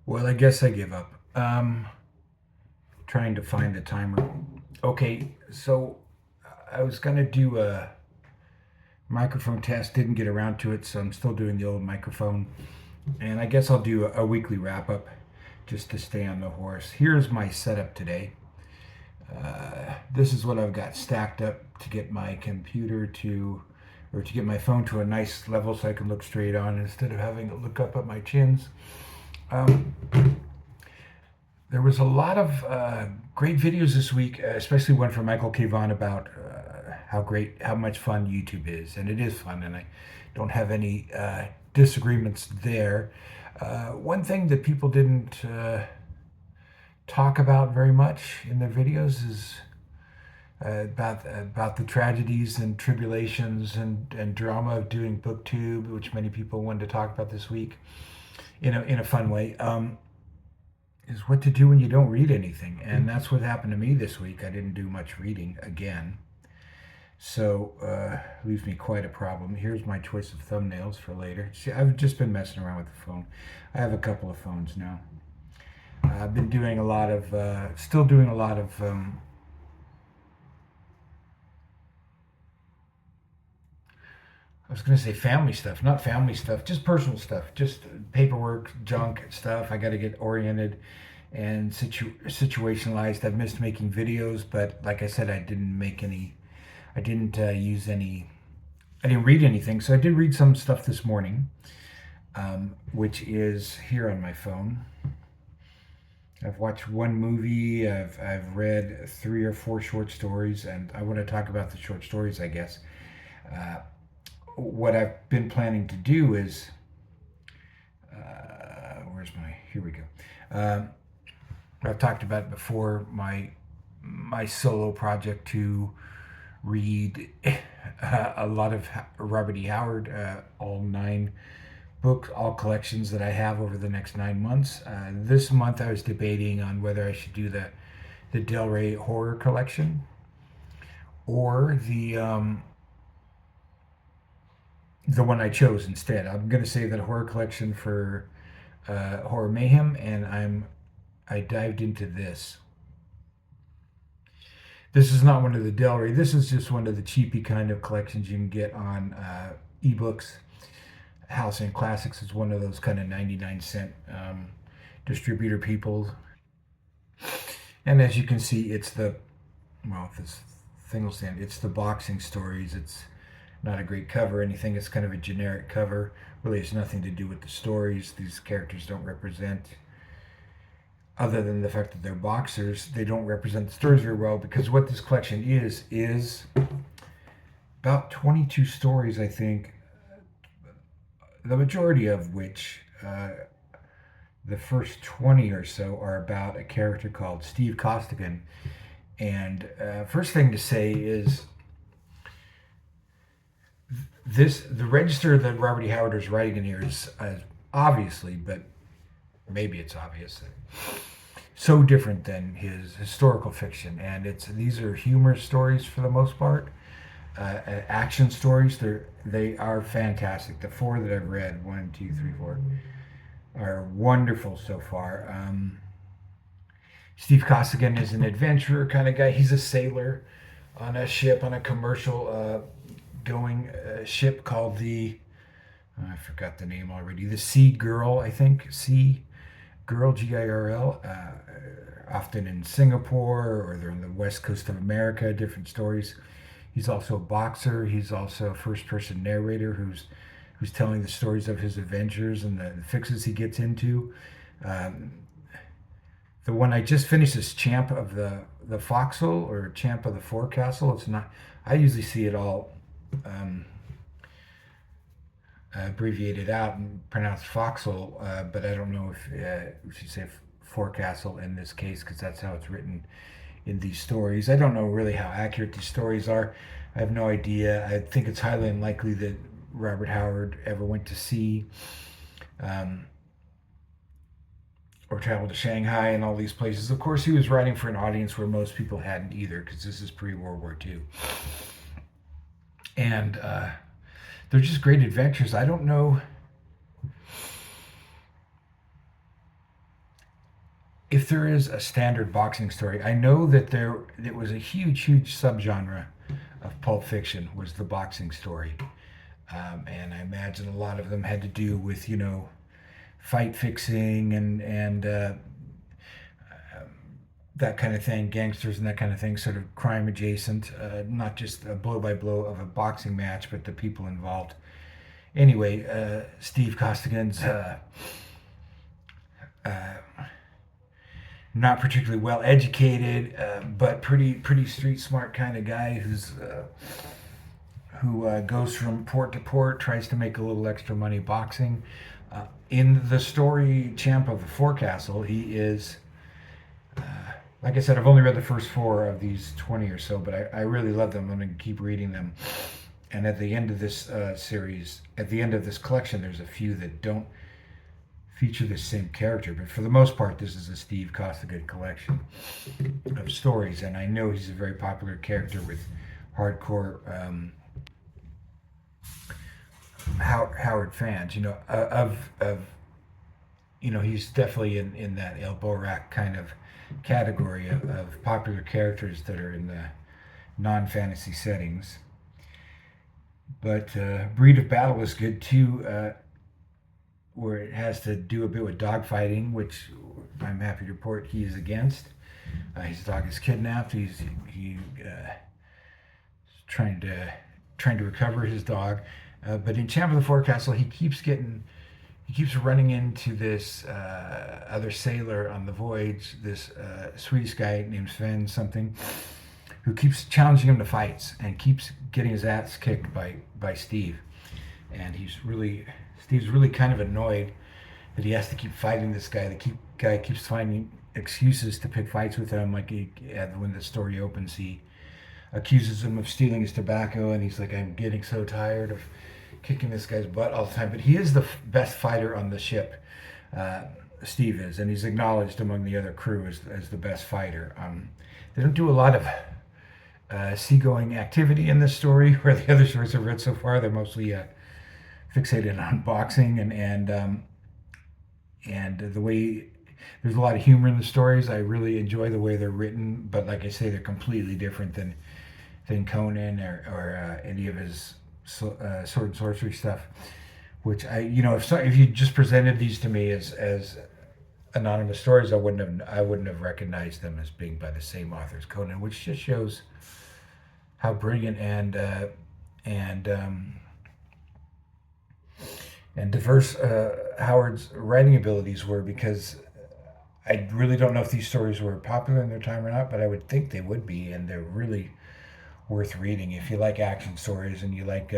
Well, I guess I give up. Trying to find the timer. Okay, so I was gonna do a microphone test, didn't get around to it, so I'm still doing the old microphone. And I guess I'll do a weekly wrap up just to stay on the horse. Here's my setup today. This is what I've got stacked up to get my computer to, or to get my phone to a nice level so I can look straight on instead of having to look up at my chins. Um, There was a lot of great videos this week, especially one from Michael K. Vaughan about how much fun YouTube is, and it is fun, and I don't have any disagreements there. One thing that people didn't talk about very much in their videos is about the tragedies and tribulations and drama of doing BookTube, which many people wanted to talk about this week in a fun way. Is what to do when you don't read anything. And that's what happened to me this week. I didn't do much reading again. So, leaves me quite a problem. Here's my choice of thumbnails for later. See, I've just been messing around with the phone. I have a couple of phones now. I've been doing a lot of, still doing a lot of, I was going to say family stuff, not family stuff, just personal stuff, just paperwork, junk stuff. I got to get oriented and situationalized. I've missed making videos, but like I said, I didn't use any, I didn't read anything. So I did read some stuff this morning, which is here on my phone. I've watched one movie, I've read 3 or 4 short stories, and I want to talk about the short stories, I guess. Uh, what I've been planning to do is, here we go. I've talked about it before, my solo project to read a lot of Robert E. Howard, all 9 books, all collections that I have over the next 9 months. This month I was debating on whether I should do the Del Rey horror collection or the one I chose instead. I'm going to save that horror collection for Horror Mayhem, and I dived into this. This is not one of the Del Rey. This is just one of the cheapy kind of collections you can get on ebooks. House and Classics is one of those kind of 99 cent distributor people. And as you can see, it's this thing will stand. It's the boxing stories. It's not a great cover or anything. It's kind of a generic cover. Really has nothing to do with the stories. These characters don't represent, other than the fact that they're boxers, they don't represent the stories very well, because what this collection is about 22 stories, I think, the majority of which, the first 20 or so, are about a character called Steve Costigan. And first thing to say is the register that Robert E. Howard is writing in here is obviously, but maybe it's obvious, so different than his historical fiction. And these are humorous stories for the most part, action stories. They are fantastic. The 4 that I've read, 1, 2, 3, 4, are wonderful so far. Steve Costigan is an adventurer kind of guy. He's a sailor on a ship, on a commercial going ship called I forgot the name already. The Sea Girl, I think. Sea Girl, Girl. Often in Singapore, or they're in the west coast of America, different stories. He's also a boxer. He's also a first-person narrator who's telling the stories of his adventures and the fixes he gets into. Um, the one I just finished is Champ of the Forecastle, or Champ of the Forecastle. It's not. I usually see it all um, abbreviated out and pronounced Foxhole, but I don't know if we should say Forecastle in this case, because that's how it's written in these stories. I don't know really how accurate these stories are. I have no idea. I think it's highly unlikely that Robert Howard ever went to sea, um, or traveled to Shanghai and all these places. Of course, he was writing for an audience where most people hadn't either, because this is pre-World War II. And they're just great adventures. I don't know. if there is a standard boxing story, I know that it was a huge subgenre of Pulp Fiction was the boxing story, and I imagine a lot of them had to do with fight fixing and that kind of thing, gangsters and that kind of thing, sort of crime adjacent, not just a blow by blow of a boxing match, but the people involved. Anyway, Steve Costigan's uh, not particularly well educated, but pretty street smart kind of guy who goes from port to port, tries to make a little extra money boxing. In the story Champ of the Forecastle, he is, like I said, I've only read the first 4 of these 20 or so, but I really love them. I'm going to keep reading them. And at the end of this series, at the end of this collection, there's a few that don't feature the same character, but for the most part, this is a Steve Costigan collection of stories, and I know he's a very popular character with hardcore Howard fans. He's definitely in that El Borak kind of category of popular characters that are in the non-fantasy settings. But Breed of Battle is good too, where it has to do a bit with dogfighting, which I'm happy to report he is against. His dog is kidnapped. He's trying to recover his dog, but in Champ of the Forecastle, he keeps running into this other sailor on the voyage, this Swedish guy named Sven something, who keeps challenging him to fights and keeps getting his ass kicked by Steve. And Steve's really kind of annoyed that he has to keep fighting this guy. The guy keeps finding excuses to pick fights with him. Like when the story opens, he accuses him of stealing his tobacco, and he's like, "I'm getting so tired of kicking this guy's butt all the time." But he is the best fighter on the ship. Steve is, and he's acknowledged among the other crew as the best fighter. They don't do a lot of seagoing activity in this story, where the other stories I've read so far, they're mostly fixated on boxing and the way there's a lot of humor in the stories. I really enjoy the way they're written, but like I say, they're completely different than Conan or any of his sword and sorcery stuff. Which if you just presented these to me as anonymous stories, I wouldn't have recognized them as being by the same author as Conan, which just shows how brilliant and diverse Howard's writing abilities were, because I really don't know if these stories were popular in their time or not, but I would think they would be, and they're really worth reading if you like action stories and you like,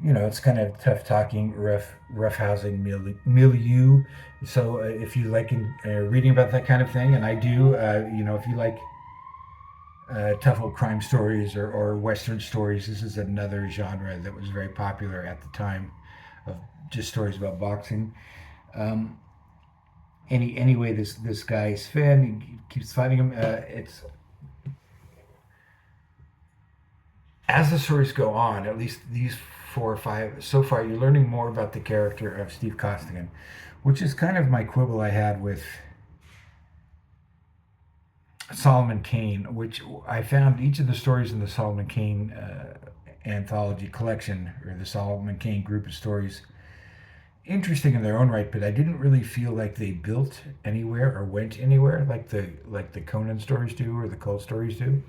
it's kind of tough talking, rough housing milieu. So if you like reading about that kind of thing, and I do, if you like tough old crime stories or Western stories, this is another genre that was very popular at the time of just stories about boxing. Anyway, this guy Sven, he keeps fighting him. It's as the stories go on, at least these 4 or 5 so far, you're learning more about the character of Steve Costigan, which is kind of my quibble I had with Solomon Kane, which I found each of the stories in the Solomon Kane anthology collection, or the Solomon Kane group of stories, interesting in their own right, but I didn't really feel like they built anywhere or went anywhere like the Conan stories do or the Cult stories do.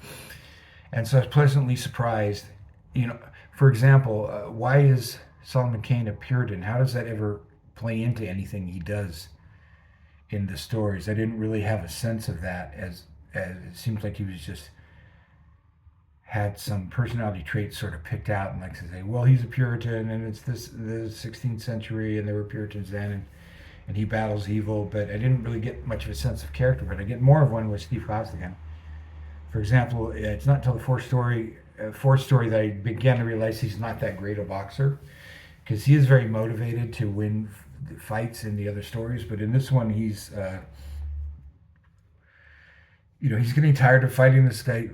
And so I was pleasantly surprised. For example, why is Solomon Kane a Puritan? How does that ever play into anything he does in the stories? I didn't really have a sense of that, as it seems like he was just had some personality traits sort of picked out and like to say, well, he's a Puritan and it's the 16th century and there were Puritans then, and he battles evil. But I didn't really get much of a sense of character, but I get more of one with Steve Costigan. For example, it's not until the fourth story that I began to realize he's not that great a boxer, because he is very motivated to win fights in the other stories, but in this one he's he's getting tired of fighting this guy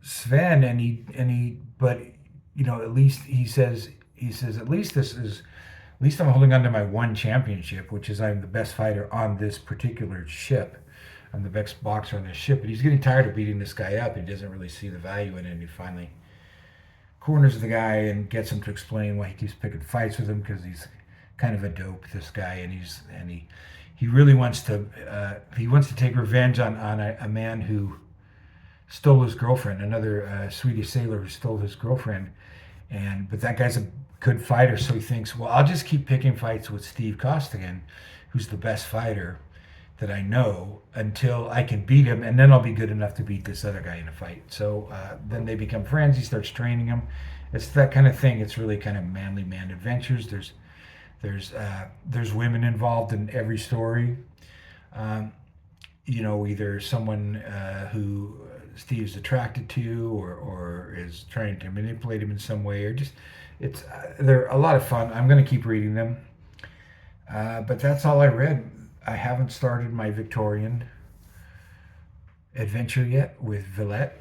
Sven, but at least he says at least this is At least I'm holding on to my one championship, which is I'm the best fighter on this particular ship. I'm the best boxer on this ship. But he's getting tired of beating this guy up. He doesn't really see the value in it. And he finally corners the guy and gets him to explain why he keeps picking fights with him, because he's kind of a dope, this guy, and he really wants to take revenge on a man who stole his girlfriend, another Swedish sailor who stole his girlfriend. But that guy's a good fighter, so he thinks, well, I'll just keep picking fights with Steve Costigan, who's the best fighter that I know, until I can beat him, and then I'll be good enough to beat this other guy in a fight. So then they become friends. He starts training him. It's that kind of thing. It's really kind of manly man adventures. There's women involved in every story. Either someone who Steve's attracted to, or is trying to manipulate him in some way, or just they're a lot of fun. I'm going to keep reading them, but that's all I read. I haven't started my Victorian adventure yet with Villette,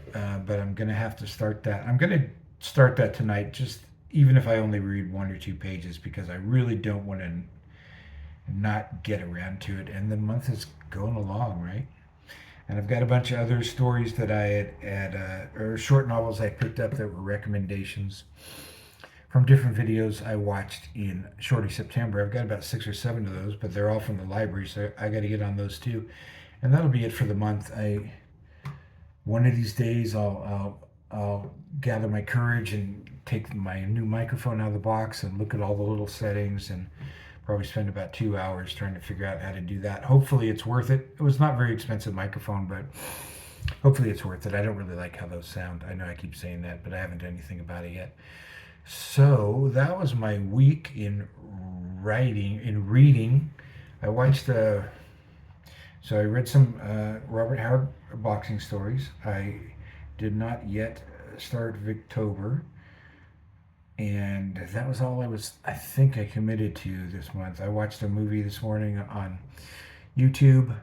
but I'm going to have to start that. I'm going to start that tonight, just even if I only read 1 or 2 pages, because I really don't want to not get around to it. And the month is going along, right? And I've got a bunch of other stories that I had or short novels I picked up that were recommendations from different videos I watched in Shorty September. I've got about 6 or 7 of those, but they're all from the library, so I got to get on those too. And that'll be it for the month. One of these days I'll gather my courage and take my new microphone out of the box and look at all the little settings, and probably spend about 2 hours trying to figure out how to do that. Hopefully it's worth it. It was not a very expensive microphone, but hopefully it's worth it. I don't really like how those sound. I know I keep saying that, but I haven't done anything about it yet. So that was my week in reading. I watched so I read some Robert Howard boxing stories. I did not yet start Victober, and that was all I think I committed to this month. I watched a movie this morning on YouTube,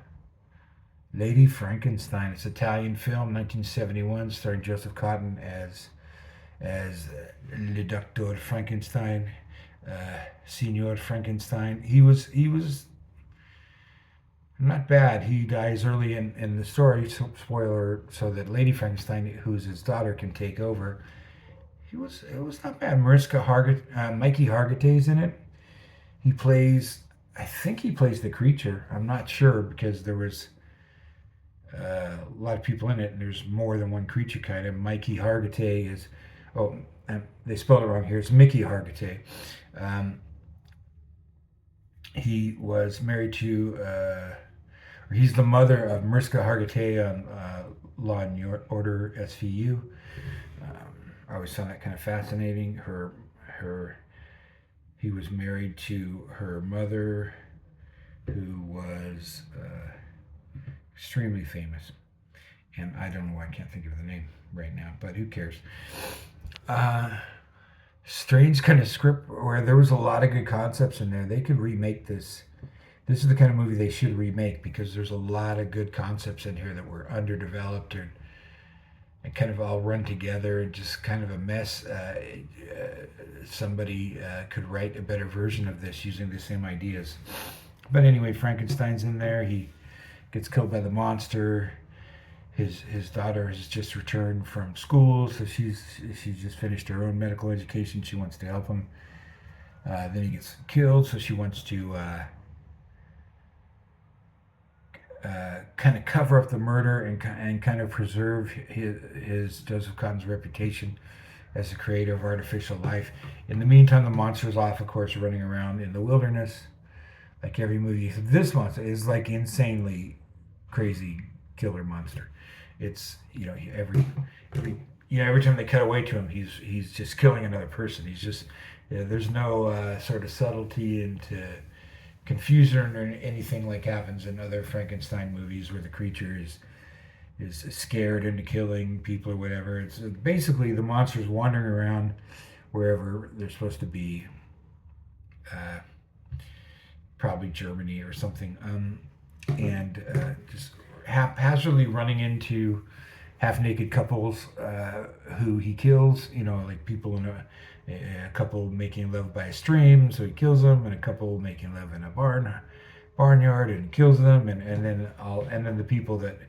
Lady Frankenstein. It's an Italian film, 1971, starring Joseph Cotten as Le Doctor Frankenstein, Signor Frankenstein. He was not bad. He dies early in the story, so, spoiler, so that Lady Frankenstein, who's his daughter, can take over. It was not bad. Mikey Hargitay's in it. I think he plays the creature. I'm not sure, because there was a lot of people in it, and there's more than one creature kind of. Mikey Hargitay is, they spelled it wrong here. It's Mickey Hargitay. He was married to, he's the mother of Mariska Hargitay on Law and Order SVU. I always found that kind of fascinating. He was married to her mother, who was extremely famous, and I don't know why I can't think of the name right now, but who cares? Strange kind of script where there was a lot of good concepts in there. They could remake this. This is the kind of movie they should remake, because there's a lot of good concepts in here that were underdeveloped and kind of all run together and just kind of a mess. Somebody could write a better version of this using the same ideas. But anyway, Frankenstein's in there. He gets killed by the monster. His daughter has just returned from school, so she's just finished her own medical education. She wants to help him. Then he gets killed, so she wants to kind of cover up the murder and kind of preserve his Joseph Cotton's reputation as the creator of artificial life. In the meantime, the monster's off, of course, running around in the wilderness, like every movie. This monster is like insanely crazy killer monster. It's every time they cut away to him, he's just killing another person. He's just there's no sort of subtlety into confusion or anything like happens in other Frankenstein movies where the creature is scared into killing people or whatever. It's basically the monster's wandering around wherever they're supposed to be, probably Germany or something, and just haphazardly running into half-naked couples who he kills. Like people in a couple making love by a stream, so he kills them, and a couple making love in a barnyard and kills them, and then the people that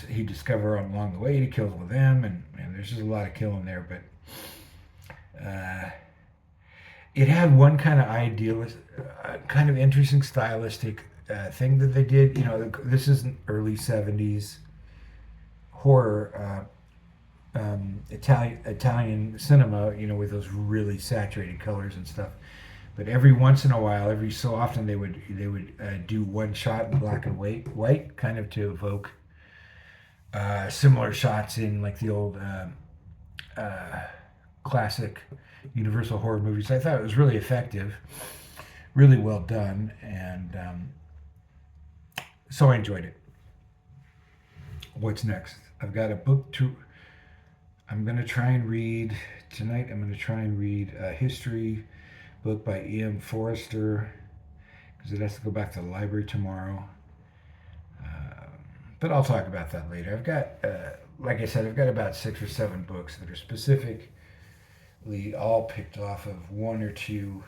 he discover along the way, he kills with them, and there's just a lot of killing there. But it had one kind of idealist, kind of interesting stylistic thing that they did. This is an early '70s horror, Italian cinema. With those really saturated colors and stuff. But every once in a while, every so often, they would do one shot in black and white, kind of to evoke similar shots in like the old classic Universal horror movies. I thought it was really effective, really well done, and so I enjoyed it. What's next? I've got a book to. I'm going to try and read tonight. I'm going to try and read a history book by E.M. Forrester because it has to go back to the library tomorrow. But I'll talk about that later. I've got, like I said, I've got about 6 or 7 books that are specifically all picked off of one or two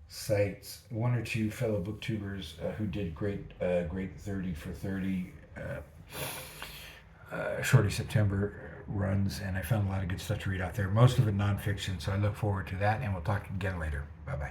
sites, one or two fellow booktubers who did great 30 for 30 Shorty September runs, and I found a lot of good stuff to read out there. Most of it nonfiction, so I look forward to that, and we'll talk again later. Bye-bye.